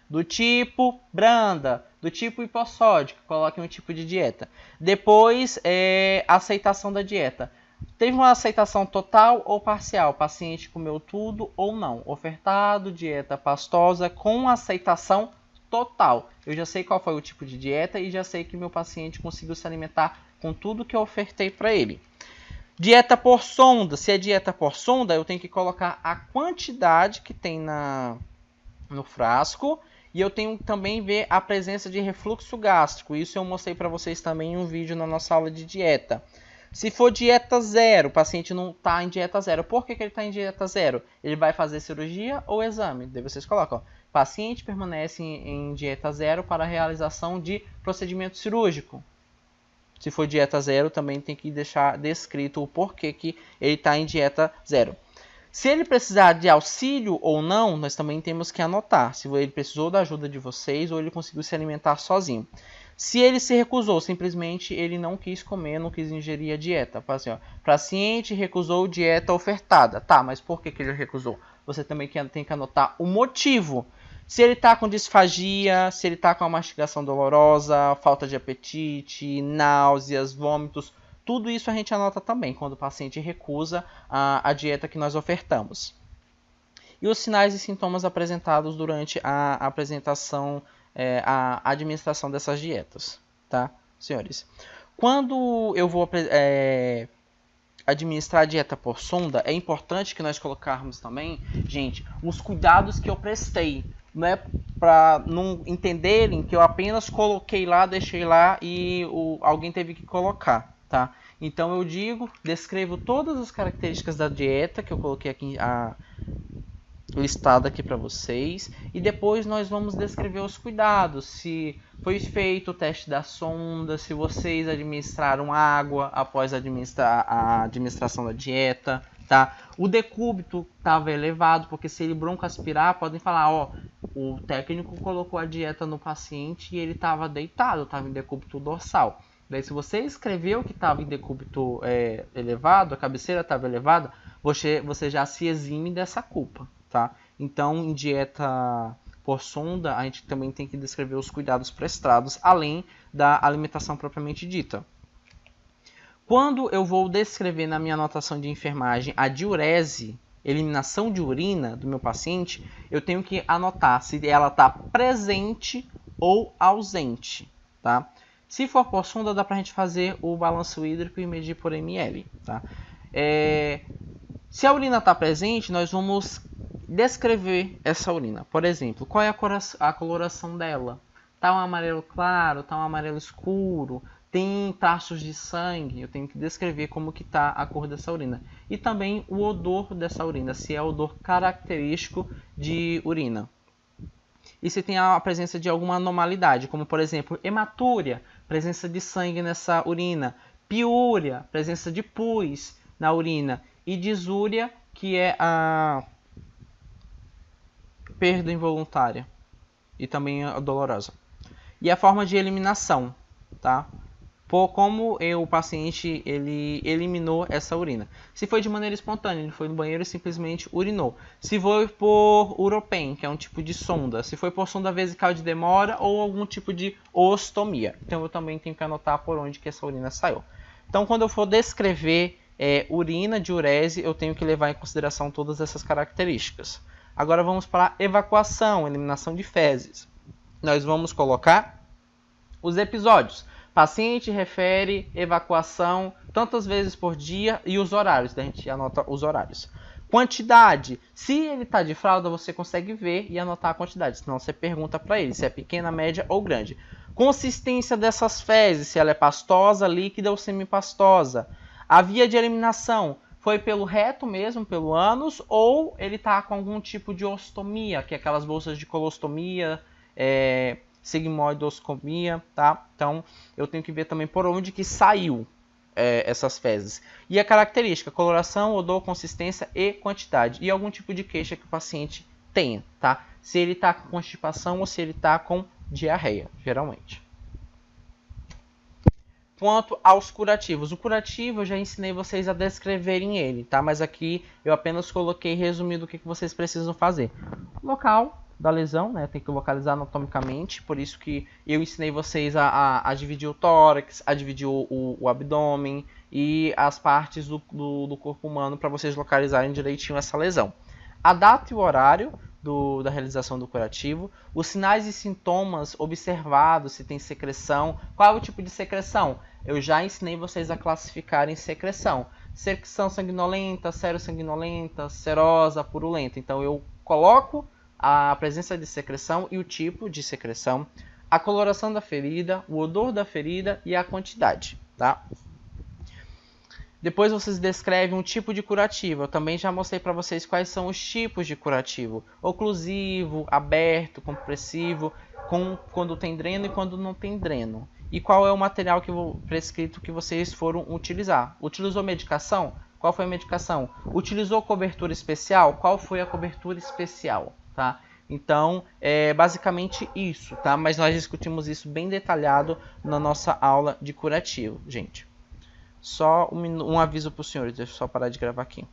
Speaker 1: do tipo branda, do tipo hipossódico, coloque um tipo de dieta. Depois, aceitação da dieta. Teve uma aceitação total ou parcial? O paciente comeu tudo ou não? Ofertado, dieta pastosa com aceitação total. Eu já sei qual foi o tipo de dieta e já sei que meu paciente conseguiu se alimentar com tudo que eu ofertei para ele. Dieta por sonda. Se é dieta por sonda, eu tenho que colocar a quantidade que tem no frasco. E eu tenho que também ver a presença de refluxo gástrico. Isso eu mostrei para vocês também em um vídeo na nossa aula de dieta. Se for dieta zero, o paciente não está em dieta zero. Por que ele está em dieta zero? Ele vai fazer cirurgia ou exame? Daí vocês colocam, ó, paciente permanece em dieta zero para a realização de procedimento cirúrgico. Se for dieta zero, também tem que deixar descrito o porquê que ele está em dieta zero. Se ele precisar de auxílio ou não, nós também temos que anotar. Se ele precisou da ajuda de vocês ou ele conseguiu se alimentar sozinho. Se ele se recusou, simplesmente ele não quis comer, não quis ingerir a dieta. Assim, ó, paciente recusou dieta ofertada. Tá, mas por que ele recusou? Você também tem que anotar o motivo. Se ele está com disfagia, se ele está com a mastigação dolorosa, falta de apetite, náuseas, vômitos... Tudo isso a gente anota também quando o paciente recusa a dieta que nós ofertamos. E os sinais e sintomas apresentados durante a apresentação, a administração dessas dietas, tá, senhores? Quando eu vou administrar a dieta por sonda, é importante que nós colocarmos também, gente, os cuidados que eu prestei. Não é para não entenderem que eu apenas coloquei lá, deixei lá e alguém teve que colocar. Tá? Então eu descrevo todas as características da dieta que eu coloquei aqui listada aqui para vocês e depois nós vamos descrever os cuidados, se foi feito o teste da sonda, se vocês administraram água após a administração da dieta, tá? O decúbito estava elevado, porque se ele broncoaspirar, podem falar, ó, o técnico colocou a dieta no paciente e ele estava deitado, estava em decúbito dorsal. Daí, se você escreveu que estava em decúbito elevado, a cabeceira estava elevada, você já se exime dessa culpa, tá? Então, em dieta por sonda, a gente também tem que descrever os cuidados prestados, além da alimentação propriamente dita. Quando eu vou descrever na minha anotação de enfermagem a diurese, eliminação de urina do meu paciente, eu tenho que anotar se ela está presente ou ausente, tá? Se for por sonda, dá pra gente fazer o balanço hídrico e medir por ml, tá? Se a urina está presente, nós vamos descrever essa urina. Por exemplo, qual é a coloração dela? Tá um amarelo claro, tá um amarelo escuro, tem traços de sangue, eu tenho que descrever como que está a cor dessa urina. E também o odor dessa urina, se é odor característico de urina. E se tem a presença de alguma anormalidade, como por exemplo, hematúria, presença de sangue nessa urina, piúria, presença de pus na urina, e disúria, que é a perda involuntária e também a dolorosa. E a forma de eliminação, tá? Como o paciente ele eliminou essa urina. Se foi de maneira espontânea, ele foi no banheiro e simplesmente urinou. Se foi por uropen, que é um tipo de sonda. Se foi por sonda vesical de demora ou algum tipo de ostomia. Então eu também tenho que anotar por onde que essa urina saiu. Então quando eu for descrever urina, diurese, eu tenho que levar em consideração todas essas características. Agora vamos para a evacuação, eliminação de fezes. Nós vamos colocar os episódios. Paciente refere evacuação tantas vezes por dia e os horários. A gente anota os horários. Quantidade. Se ele está de fralda, você consegue ver e anotar a quantidade. Senão você pergunta para ele se é pequena, média ou grande. Consistência dessas fezes. Se ela é pastosa, líquida ou semipastosa. A via de eliminação. Foi pelo reto mesmo, pelo ânus, ou ele está com algum tipo de ostomia, que é aquelas bolsas de colostomia, sigmoidoscopia, tá? Então, eu tenho que ver também por onde que saiu essas fezes. E a característica, coloração, odor, consistência e quantidade. E algum tipo de queixa que o paciente tenha, tá? Se ele está com constipação ou se ele está com diarreia, geralmente. Quanto aos curativos. O curativo eu já ensinei vocês a descreverem ele, tá? Mas aqui eu apenas coloquei resumido o que vocês precisam fazer. Local da lesão, né? Tem que localizar anatomicamente, por isso que eu ensinei vocês a dividir o tórax, a dividir o abdômen e as partes do corpo humano para vocês localizarem direitinho essa lesão. A data e o horário da realização do curativo, os sinais e sintomas observados, se tem secreção, qual é o tipo de secreção? Eu já ensinei vocês a classificarem secreção. Secreção sanguinolenta, serossanguinolenta, serosa, purulenta. Então eu coloco a presença de secreção e o tipo de secreção, a coloração da ferida, o odor da ferida e a quantidade, tá? Depois vocês descrevem um tipo de curativo. Eu também já mostrei para vocês quais são os tipos de curativo. Oclusivo, aberto, compressivo, quando tem dreno e quando não tem dreno. E qual é o material prescrito que vocês foram utilizar. Utilizou medicação? Qual foi a medicação? Utilizou cobertura especial? Qual foi a cobertura especial? Tá? Então, é basicamente isso, tá? Mas nós discutimos isso bem detalhado na nossa aula de curativo, gente. Só um aviso para os senhores, deixa eu só parar de gravar aqui.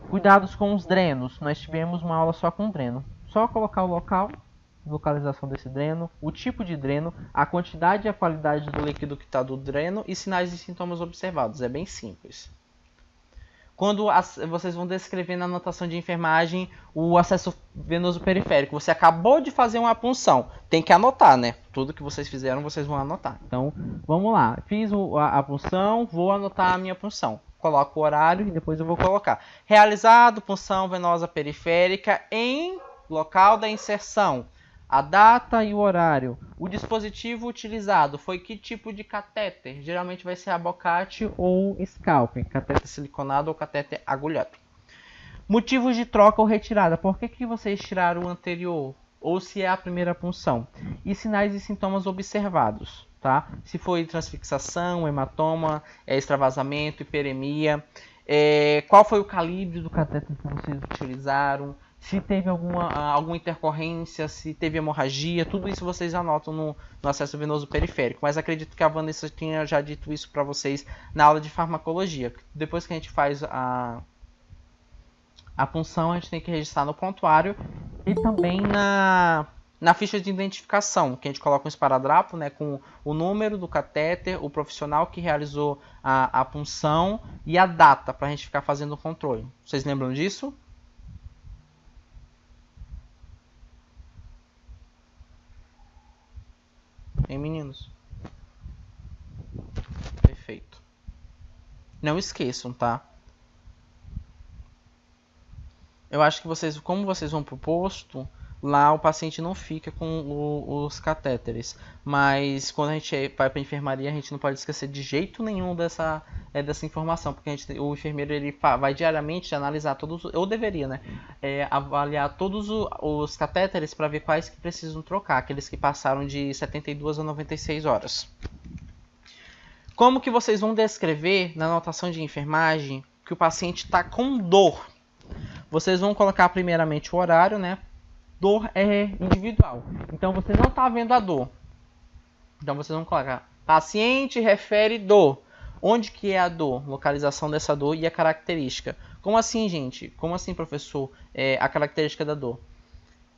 Speaker 1: Cuidados com os drenos. Nós tivemos uma aula só com dreno. Só colocar o local, localização desse dreno, o tipo de dreno, a quantidade e a qualidade do líquido que está do dreno e sinais e sintomas observados. É bem simples. Quando vocês vão descrever na anotação de enfermagem o acesso venoso periférico, você acabou de fazer uma punção, tem que anotar, né? Tudo que vocês fizeram, vocês vão anotar. Então, vamos lá. Fiz a punção, vou anotar a minha punção. Coloco o horário e depois eu vou colocar. Realizado, punção venosa periférica em local da inserção. A data e o horário. O dispositivo utilizado foi que tipo de catéter? Geralmente vai ser abocate ou scalp. Catéter siliconado ou catéter agulhado. Motivos de troca ou retirada. Por que vocês tiraram o anterior? Ou se é a primeira punção? E sinais e sintomas observados. Tá? Se foi transfixação, hematoma, extravasamento, hiperemia. Qual foi o calibre do catéter que vocês utilizaram? Se teve alguma intercorrência, se teve hemorragia, tudo isso vocês anotam no acesso venoso periférico. Mas acredito que a Vanessa tinha já dito isso para vocês na aula de farmacologia. Depois que a gente faz a punção, a gente tem que registrar no prontuário e também na ficha de identificação, que a gente coloca um esparadrapo, né, com o número do catéter, o profissional que realizou a punção e a data, para a gente ficar fazendo o controle. Vocês lembram disso? Hein, meninos? Perfeito. Não esqueçam, tá? Eu acho que vocês, como vocês vão pro posto, lá o paciente não fica com os catéteres. Mas quando a gente vai para a enfermaria, a gente não pode esquecer de jeito nenhum dessa informação. Porque o enfermeiro ele vai diariamente analisar todos, ou deveria, né? Avaliar todos os catéteres para ver quais que precisam trocar. Aqueles que passaram de 72 a 96 horas. Como que vocês vão descrever na anotação de enfermagem que o paciente está com dor? Vocês vão colocar primeiramente o horário, né? Dor é individual. Então você não está vendo a dor. Então vocês vão colocar paciente refere dor. Onde que é a dor? Localização dessa dor e a característica. Como assim, gente? Como assim, professor? A característica da dor.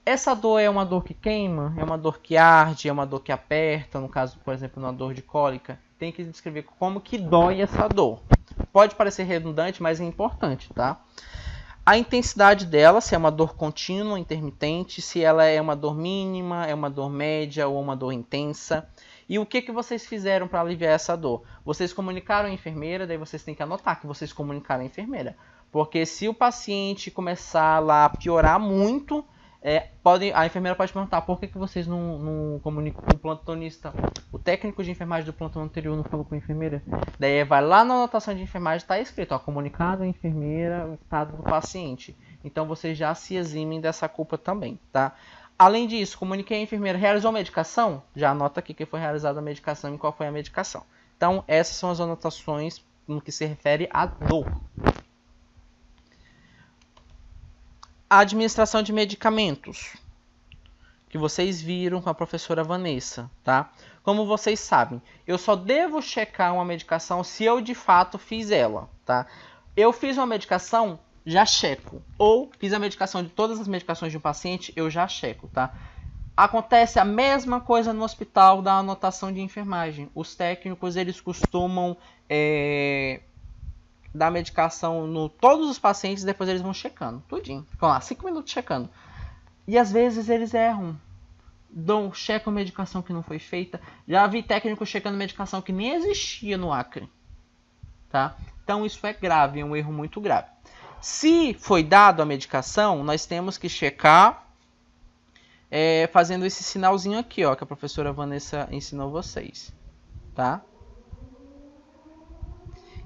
Speaker 1: Essa dor é uma dor que queima? É uma dor que arde? É uma dor que aperta? No caso, por exemplo, uma dor de cólica. Tem que descrever como que dói essa dor. Pode parecer redundante, mas é importante, tá? A intensidade dela, se é uma dor contínua, intermitente, se ela é uma dor mínima, é uma dor média ou uma dor intensa. E o que vocês fizeram para aliviar essa dor? Vocês comunicaram a enfermeira, daí vocês têm que anotar que vocês comunicaram a enfermeira. Porque se o paciente começar lá a piorar muito, a enfermeira pode perguntar por que vocês não comunicam com o plantonista. O técnico de enfermagem do plantão anterior não falou com a enfermeira. Daí vai lá na anotação de enfermagem, está escrito, comunicado à enfermeira o estado do paciente. Então vocês já se eximem dessa culpa também, tá? Além disso, comuniquei à enfermeira, realizou a medicação? Já anota aqui que foi realizada a medicação e qual foi a medicação. Então essas são as anotações no que se refere à dor. A administração de medicamentos, que vocês viram com a professora Vanessa, tá? Como vocês sabem, eu só devo checar uma medicação se eu de fato fiz ela, tá? Eu fiz uma medicação, já checo. Ou fiz a medicação de todas as medicações de um paciente, eu já checo, tá? Acontece a mesma coisa no hospital da anotação de enfermagem. Os técnicos, eles costumam dar medicação no todos os pacientes, depois eles vão checando, tudinho. Ficam lá 5 minutos checando. E às vezes eles erram. Checam medicação que não foi feita. Já vi técnico checando medicação que nem existia no Acre. Tá? Então isso é grave, é um erro muito grave. Se foi dado a medicação, nós temos que checar fazendo esse sinalzinho aqui, ó, que a professora Vanessa ensinou vocês. Tá?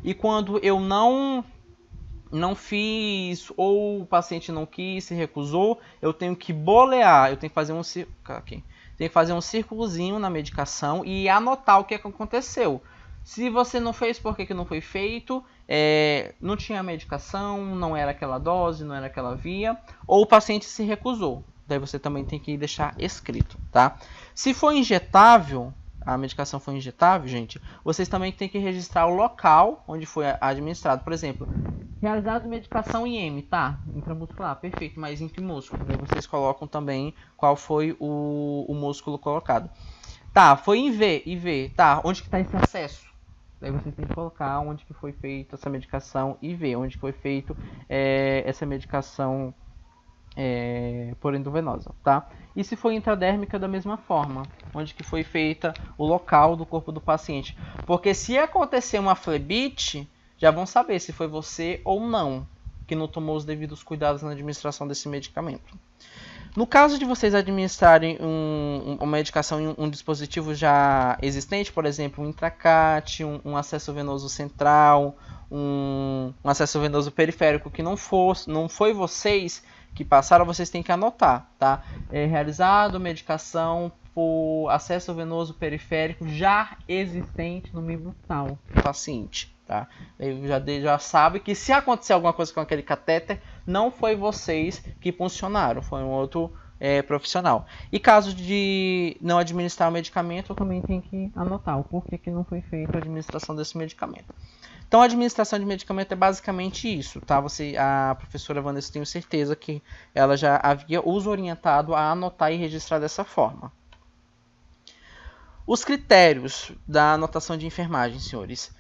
Speaker 1: E quando eu não fiz, ou o paciente não quis, se recusou, eu tenho que bolear, eu tenho que fazer um círculozinho na medicação e anotar o que aconteceu. Se você não fez, por que não foi feito? Não tinha medicação, não era aquela dose, não era aquela via, ou o paciente se recusou. Daí você também tem que deixar escrito, tá? Se for injetável, a medicação foi injetável, gente, vocês também têm que registrar o local onde foi administrado. Por exemplo, realizado medicação em M, tá? Intramuscular, perfeito, mas em que músculo? Aí vocês colocam também qual foi o músculo colocado. Tá, foi em V, IV, tá, onde que tá esse acesso? Daí vocês têm que colocar onde que foi feita essa medicação IV, onde que foi feito essa medicação por endovenosa, tá? E se for intradérmica, da mesma forma, onde que foi feita o local do corpo do paciente. Porque se acontecer uma flebite, já vão saber se foi você ou não que não tomou os devidos cuidados na administração desse medicamento. No caso de vocês administrarem uma medicação em um dispositivo já existente, por exemplo, um intracate, um acesso venoso central, um acesso venoso periférico que não foi vocês que passaram, vocês têm que anotar, tá? Realizado medicação por acesso venoso periférico já existente no membro tal do paciente, tá? Já sabe que se acontecer alguma coisa com aquele catéter, não foi vocês que puncionaram, foi um outro profissional. E caso de não administrar o medicamento, eu também tenho que anotar o porquê que não foi feita a administração desse medicamento. Então, a administração de medicamento é basicamente isso, tá? A professora Vanessa, tenho certeza que ela já havia os orientado a anotar e registrar dessa forma. Os critérios da anotação de enfermagem, senhores.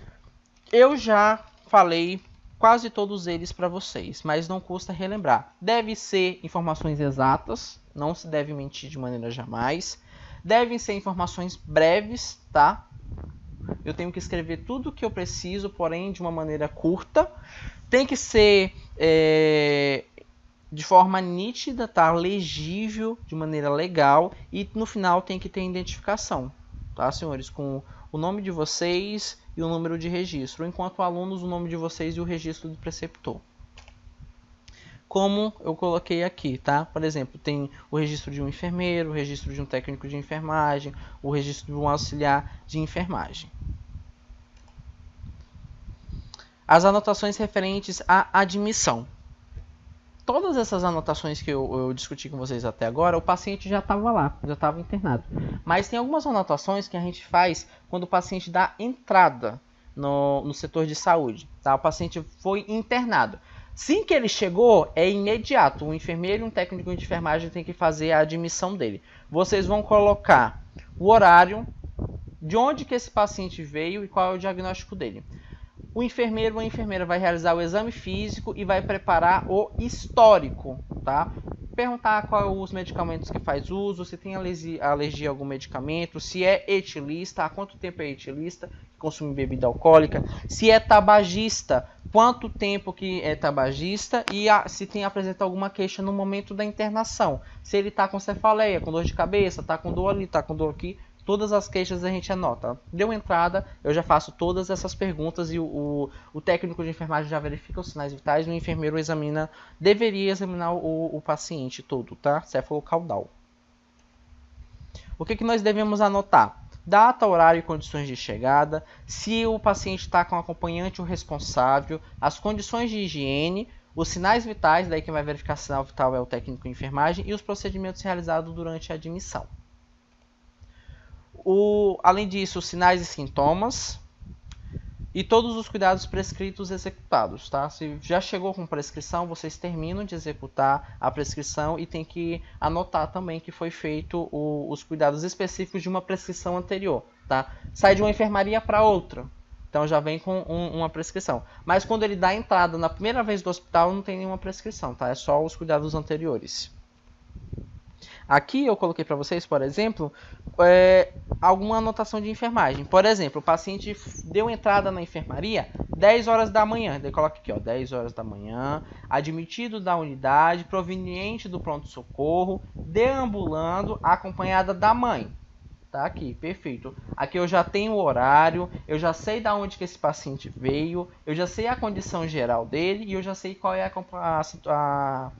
Speaker 1: Eu já falei quase todos eles para vocês, mas não custa relembrar. Deve ser informações exatas, não se deve mentir de maneira jamais. Devem ser informações breves, tá? Eu tenho que escrever tudo o que eu preciso, porém de uma maneira curta. Tem que ser de forma nítida, tá? Legível, de maneira legal. E no final tem que ter identificação, tá, senhores? Com o nome de vocês e o número de registro. Enquanto alunos, o nome de vocês e o registro do preceptor. Como eu coloquei aqui, tá? Por exemplo, tem o registro de um enfermeiro, o registro de um técnico de enfermagem, o registro de um auxiliar de enfermagem. As anotações referentes à admissão. Todas essas anotações que eu discuti com vocês até agora, o paciente já estava lá, já estava internado. Mas tem algumas anotações que a gente faz quando o paciente dá entrada no setor de saúde. Tá? O paciente foi internado. Assim que ele chegou, é imediato. O enfermeiro e um técnico de enfermagem tem que fazer a admissão dele. Vocês vão colocar o horário, de onde que esse paciente veio e qual é o diagnóstico dele. O enfermeiro ou a enfermeira vai realizar o exame físico e vai preparar o histórico, tá? Perguntar quais os medicamentos que faz uso, se tem alergia a algum medicamento, se é etilista, há quanto tempo é etilista, consome bebida alcoólica, se é tabagista, quanto tempo que é tabagista e se tem apresenta alguma queixa no momento da internação. Se ele está com cefaleia, com dor de cabeça, está com dor ali, está com dor aqui. Todas as queixas a gente anota. Deu entrada, eu já faço todas essas perguntas e o técnico de enfermagem já verifica os sinais vitais e o enfermeiro deveria examinar o paciente todo, tá? Céfalo-caudal. O que nós devemos anotar? Data, horário e condições de chegada, se o paciente está com acompanhante ou responsável, as condições de higiene, os sinais vitais, daí quem vai verificar sinal vital é o técnico de enfermagem, e os procedimentos realizados durante a admissão. Além disso, sinais e sintomas e todos os cuidados prescritos executados, tá? Se já chegou com prescrição, vocês terminam de executar a prescrição e tem que anotar também que foi feito os cuidados específicos de uma prescrição anterior, tá? Sai de uma enfermaria para outra, então já vem com uma prescrição. Mas quando ele dá entrada na primeira vez do hospital, não tem nenhuma prescrição, tá? É só os cuidados anteriores. Aqui eu coloquei para vocês, por exemplo, alguma anotação de enfermagem. Por exemplo, o paciente deu entrada na enfermaria 10 horas da manhã. Daí coloca aqui, ó, 10 horas da manhã, admitido da unidade, proveniente do pronto-socorro, deambulando, acompanhada da mãe. Tá aqui, perfeito. Aqui eu já tenho o horário, eu já sei de onde que esse paciente veio, eu já sei a condição geral dele e eu já sei qual é a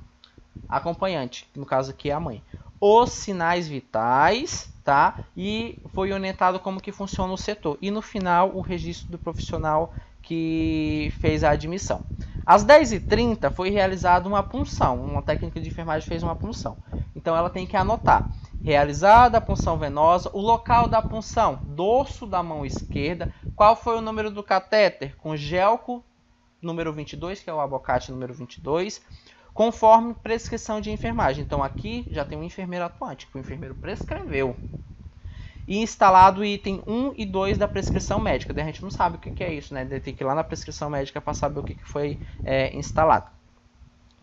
Speaker 1: acompanhante, no caso aqui é a mãe. Os sinais vitais, tá? E foi orientado como que funciona o setor. E no final, o registro do profissional que fez a admissão. Às 10h30 foi realizada uma punção. Uma técnica de enfermagem fez uma punção. Então ela tem que anotar. Realizada a punção venosa, o local da punção, dorso da mão esquerda. Qual foi o número do catéter? Com gelco número 22, que é o abocate número 22. Conforme prescrição de enfermagem. Então aqui já tem um enfermeiro atuante, que o enfermeiro prescreveu. E instalado o item 1 e 2 da prescrição médica. Daí a gente não sabe o que é isso, né? Tem que ir lá na prescrição médica para saber o que foi instalado.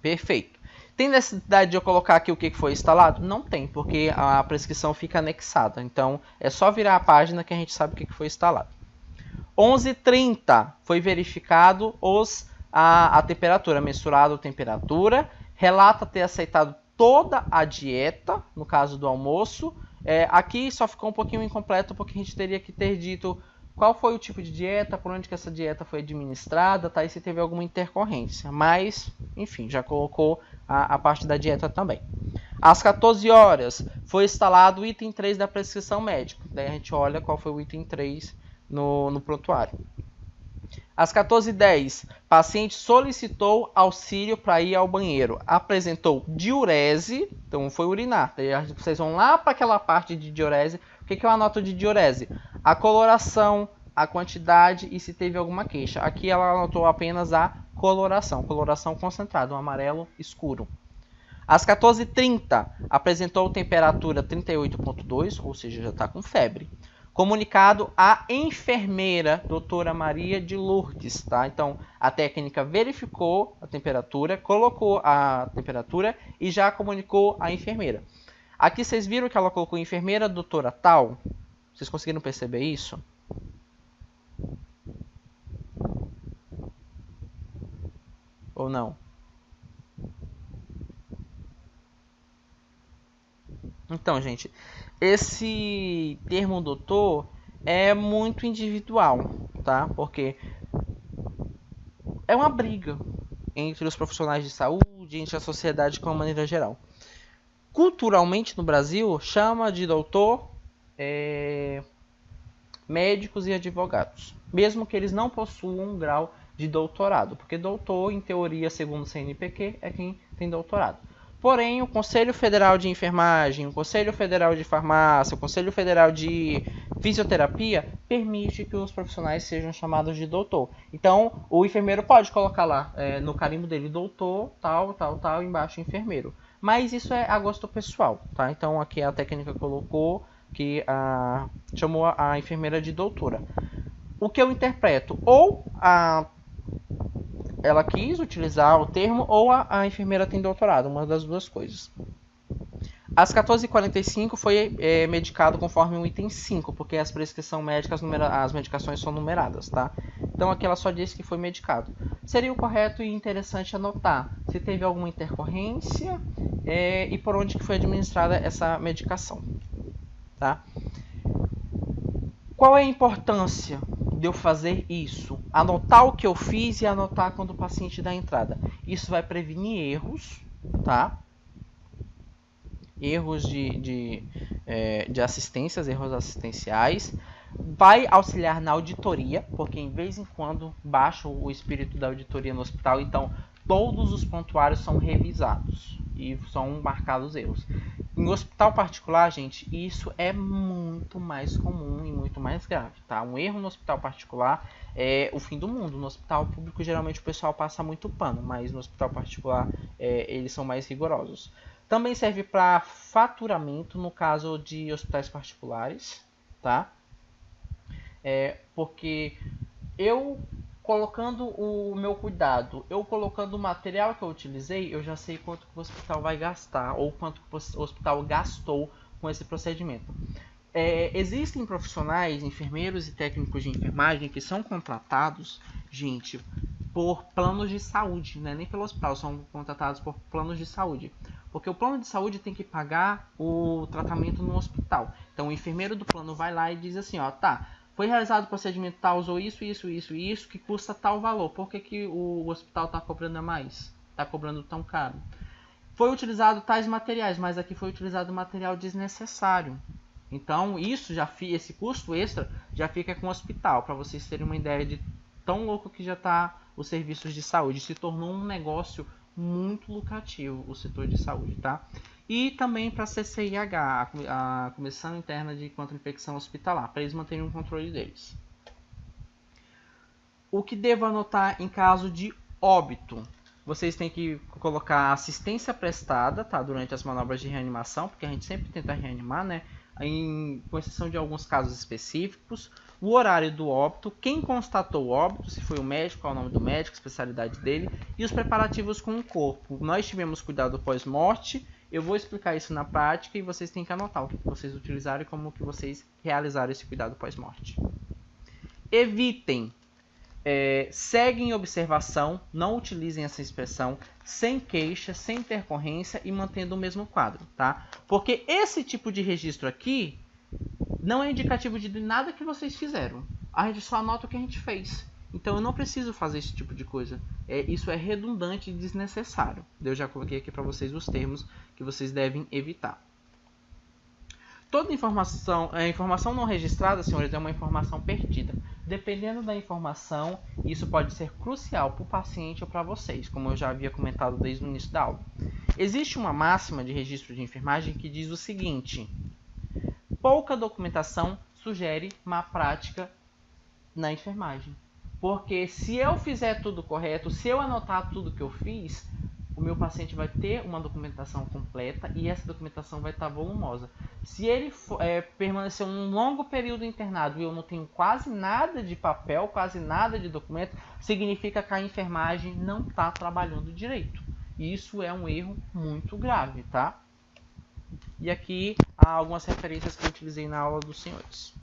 Speaker 1: Perfeito. Tem necessidade de eu colocar aqui o que foi instalado? Não tem, porque a prescrição fica anexada. Então é só virar a página que a gente sabe o que foi instalado. 11h30 foi verificado a temperatura, mensurado a temperatura, relata ter aceitado toda a dieta, no caso do almoço. Aqui só ficou um pouquinho incompleto, porque a gente teria que ter dito qual foi o tipo de dieta, por onde que essa dieta foi administrada, tá? E se teve alguma intercorrência. Mas, enfim, já colocou a parte da dieta também. Às 14 horas foi instalado o item 3 da prescrição médica. Daí a gente olha qual foi o item 3 no prontuário. Às 14h10, paciente solicitou auxílio para ir ao banheiro. Apresentou diurese, então foi urinar. Vocês vão lá para aquela parte de diurese. O que eu anoto de diurese? A coloração, a quantidade e se teve alguma queixa. Aqui ela anotou apenas a coloração concentrada, um amarelo escuro. Às 14h30, apresentou temperatura 38,2, ou seja, já está com febre. Comunicado à enfermeira, doutora Maria de Lourdes, tá? Então, a técnica verificou a temperatura, colocou a temperatura e já comunicou à enfermeira. Aqui vocês viram que ela colocou enfermeira, doutora tal? Vocês conseguiram perceber isso? Ou não? Então, gente, esse termo doutor é muito individual, tá? Porque é uma briga entre os profissionais de saúde, entre a sociedade de uma maneira geral. Culturalmente, no Brasil, chama de doutor médicos e advogados, mesmo que eles não possuam um grau de doutorado, porque doutor, em teoria, segundo o CNPq, é quem tem doutorado. Porém, o Conselho Federal de Enfermagem, o Conselho Federal de Farmácia, o Conselho Federal de Fisioterapia permite que os profissionais sejam chamados de doutor. Então, o enfermeiro pode colocar lá no carimbo dele doutor, tal, embaixo enfermeiro. Mas isso é a gosto pessoal, tá? Então, aqui a técnica colocou que chamou a enfermeira de doutora. O que eu interpreto? Ou ela quis utilizar o termo, ou a enfermeira tem doutorado, uma das duas coisas. Às 14h45 foi medicado conforme o item 5, porque as prescrições médicas, as medicações são numeradas, tá? Então aqui ela só disse que foi medicado. Seria o correto e interessante anotar se teve alguma intercorrência e por onde que foi administrada essa medicação, tá? Qual é a importância de eu fazer isso? Anotar o que eu fiz e anotar quando o paciente dá entrada. Isso vai prevenir erros, tá? Erros de assistências, erros assistenciais. Vai auxiliar na auditoria, porque em vez em quando baixa o espírito da auditoria no hospital, então todos os prontuários são revisados e são marcados erros. Em hospital particular, gente, isso é muito mais comum e muito mais grave, tá? Um erro no hospital particular é o fim do mundo. No hospital público, geralmente o pessoal passa muito pano, mas no hospital particular eles são mais rigorosos. Também serve para faturamento no caso de hospitais particulares, tá? Porque eu colocando o meu cuidado, eu colocando o material que eu utilizei, eu já sei quanto que o hospital vai gastar ou quanto que o hospital gastou com esse procedimento. Existem profissionais, enfermeiros e técnicos de enfermagem que são contratados, gente, por planos de saúde, né? Nem pelo hospital, são contratados por planos de saúde. Porque o plano de saúde tem que pagar o tratamento no hospital. Então o enfermeiro do plano vai lá e diz assim, ó, tá, foi realizado o procedimento tal, usou isso, que custa tal valor. Por que o hospital está cobrando a mais? Está cobrando tão caro? Foi utilizado tais materiais, mas aqui foi utilizado material desnecessário. Então, esse custo extra já fica com o hospital, para vocês terem uma ideia de tão louco que já está os serviços de saúde. Se tornou um negócio muito lucrativo, o setor de saúde, tá? E também para a CCIH, a Comissão Interna de Contra-Infecção Hospitalar, para eles manterem o controle deles. O que devo anotar em caso de óbito? Vocês têm que colocar assistência prestada, tá, durante as manobras de reanimação, porque a gente sempre tenta reanimar, né? Com exceção de alguns casos específicos, o horário do óbito, quem constatou o óbito, se foi o médico, qual é o nome do médico, a especialidade dele, e os preparativos com o corpo. Nós tivemos cuidado pós-morte, eu vou explicar isso na prática e vocês têm que anotar o que vocês utilizaram e como que vocês realizaram esse cuidado pós-morte. Evitem, seguem observação, não utilizem essa expressão, sem queixa, sem intercorrência e mantendo o mesmo quadro, tá? Porque esse tipo de registro aqui não é indicativo de nada que vocês fizeram. A gente só anota o que a gente fez. Então eu não preciso fazer esse tipo de coisa. Isso é redundante e desnecessário. Eu já coloquei aqui para vocês os termos que vocês devem evitar. Toda informação não registrada, senhores, é uma informação perdida. Dependendo da informação, isso pode ser crucial para o paciente ou para vocês, como eu já havia comentado desde o início da aula. Existe uma máxima de registro de enfermagem que diz o seguinte: pouca documentação sugere má prática Na enfermagem. Porque se eu fizer tudo correto, se eu anotar tudo que eu fiz, o meu paciente vai ter uma documentação completa e essa documentação vai estar volumosa. Se ele permanecer um longo período internado e eu não tenho quase nada de papel, quase nada de documento, significa que a enfermagem não está trabalhando direito. Isso é um erro muito grave, tá? E aqui há algumas referências que eu utilizei na aula dos senhores.